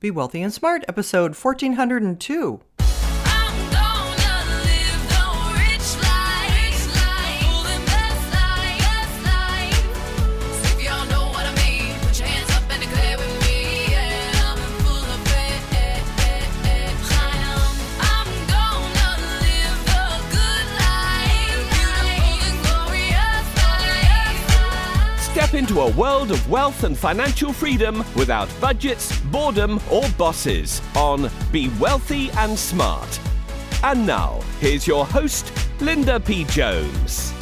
Be Wealthy and Smart, episode 1402. Step into a world of wealth and financial freedom without budgets, boredom, or bosses on Be Wealthy and Smart. And now, here's your host, Linda P. Jones.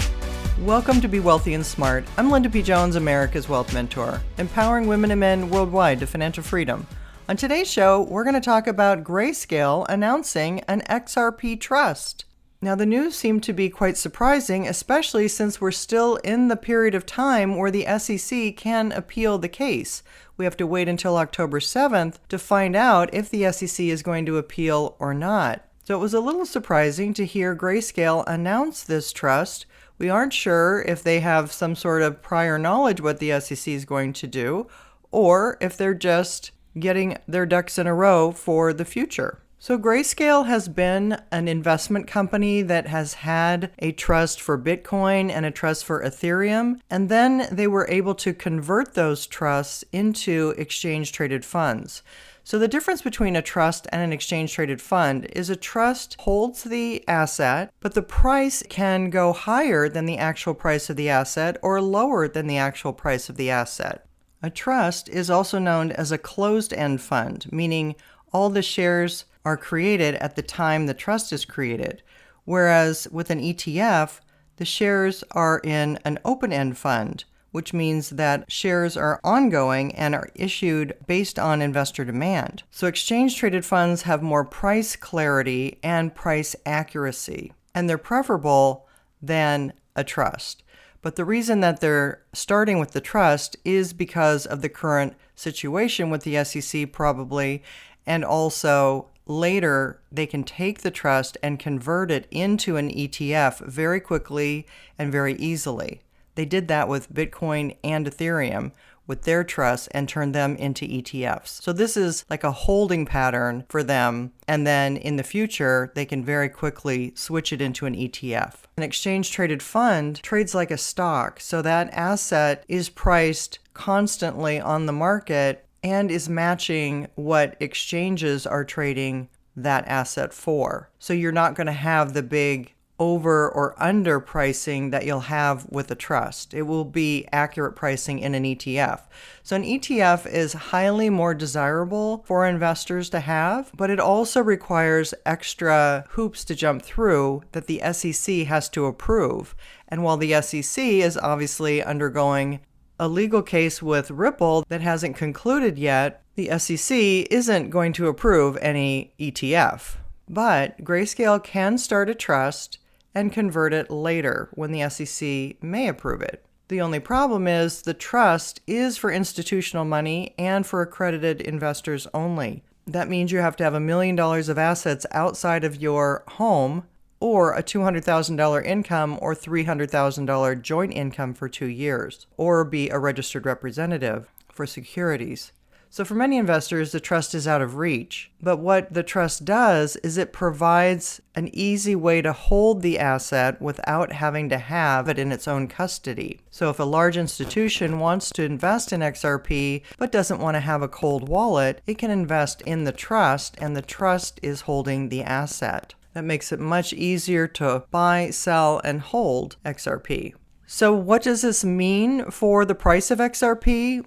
Welcome to Be Wealthy and Smart. I'm Linda P. Jones, America's Wealth Mentor, empowering women and men worldwide to financial freedom. On today's show, we're going to talk about Grayscale announcing an XRP Trust. Now, the news seemed to be quite surprising, especially since we're still in the period of time where the SEC can appeal the case. We have to wait until October 7th to find out if the SEC is going to appeal or not. So it was a little surprising to hear Grayscale announce this trust. We aren't sure if they have some sort of prior knowledge what the SEC is going to do, or if they're just getting their ducks in a row for the future. So Grayscale has been an investment company that has had a trust for Bitcoin and a trust for Ethereum, and then they were able to convert those trusts into exchange-traded funds. So the difference between a trust and an exchange-traded fund is a trust holds the asset, but the price can go higher than the actual price of the asset or lower than the actual price of the asset. A trust is also known as a closed-end fund, meaning all the shares are created at the time the trust is created, whereas with an ETF, the shares are in an open-end fund, which means that shares are ongoing and are issued based on investor demand. So exchange-traded funds have more price clarity and price accuracy, and they're preferable than a trust. But the reason that they're starting with the trust is because of the current situation with the SEC probably, and also later, they can take the trust and convert it into an ETF very quickly and very easily. They did that with Bitcoin and Ethereum with their trusts and turned them into ETFs. So this is like a holding pattern for them. And then in the future, they can very quickly switch it into an ETF. An exchange-traded fund trades like a stock. So that asset is priced constantly on the market and is matching what exchanges are trading that asset for. So you're not going to have the big over or under pricing that you'll have with a trust. It will be accurate pricing in an ETF. So an ETF is highly more desirable for investors to have, but it also requires extra hoops to jump through that the SEC has to approve. And while the SEC is obviously undergoing a legal case with Ripple that hasn't concluded yet, the SEC isn't going to approve any ETF. But Grayscale can start a trust and convert it later when the SEC may approve it. The only problem is the trust is for institutional money and for accredited investors only. That means you have to have $1 million of assets outside of your home, or a $200,000 income or $300,000 joint income for 2 years, or be a registered representative for securities. So for many investors, the trust is out of reach. But what the trust does is it provides an easy way to hold the asset without having to have it in its own custody. So if a large institution wants to invest in XRP but doesn't want to have a cold wallet, it can invest in the trust, and the trust is holding the asset. That makes it much easier to buy, sell, and hold XRP. So what does this mean for the price of XRP?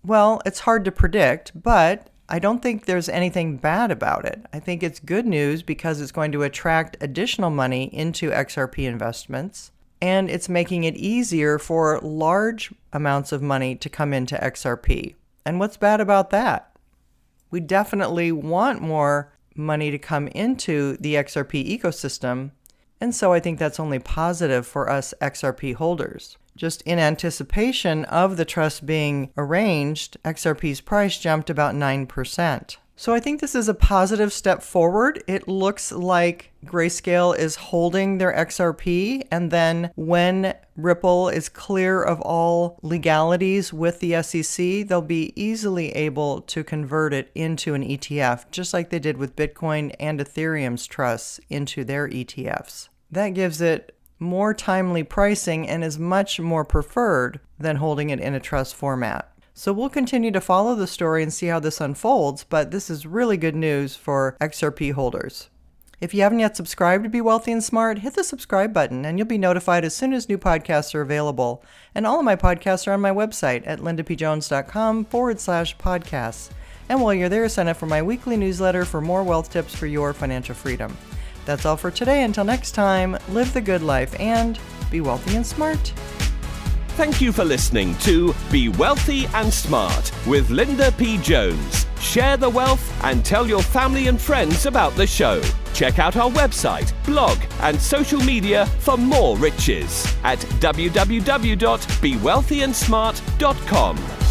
Well, it's hard to predict, but I don't think there's anything bad about it. I think it's good news because it's going to attract additional money into XRP investments, and it's making it easier for large amounts of money to come into XRP. And what's bad about that? We definitely want more money to come into the XRP ecosystem, and so I think that's only positive for us XRP holders. Just in anticipation of the trust being arranged, XRP's price jumped about 9%. So I think this is a positive step forward. It looks like Grayscale is holding their XRP, and then when Ripple is clear of all legalities with the SEC, they'll be easily able to convert it into an ETF, just like they did with Bitcoin and Ethereum's trusts into their ETFs. That gives it more timely pricing and is much more preferred than holding it in a trust format. So we'll continue to follow the story and see how this unfolds, but this is really good news for XRP holders. If you haven't yet subscribed to Be Wealthy and Smart, hit the subscribe button and you'll be notified as soon as new podcasts are available. And all of my podcasts are on my website at lindapjones.com/podcasts. And while you're there, sign up for my weekly newsletter for more wealth tips for your financial freedom. That's all for today. Until next time, live the good life and be wealthy and smart. Thank you for listening to Be Wealthy and Smart with Linda P. Jones. Share the wealth and tell your family and friends about the show. Check out our website, blog, and social media for more riches at www.bewealthyandsmart.com.